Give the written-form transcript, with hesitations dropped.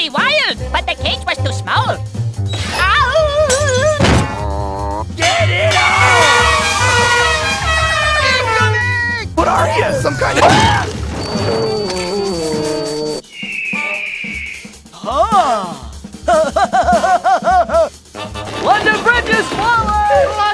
be wild, but the cage was too small. Ow! Get it out! What are you? Some kind of... Let the bridges forward!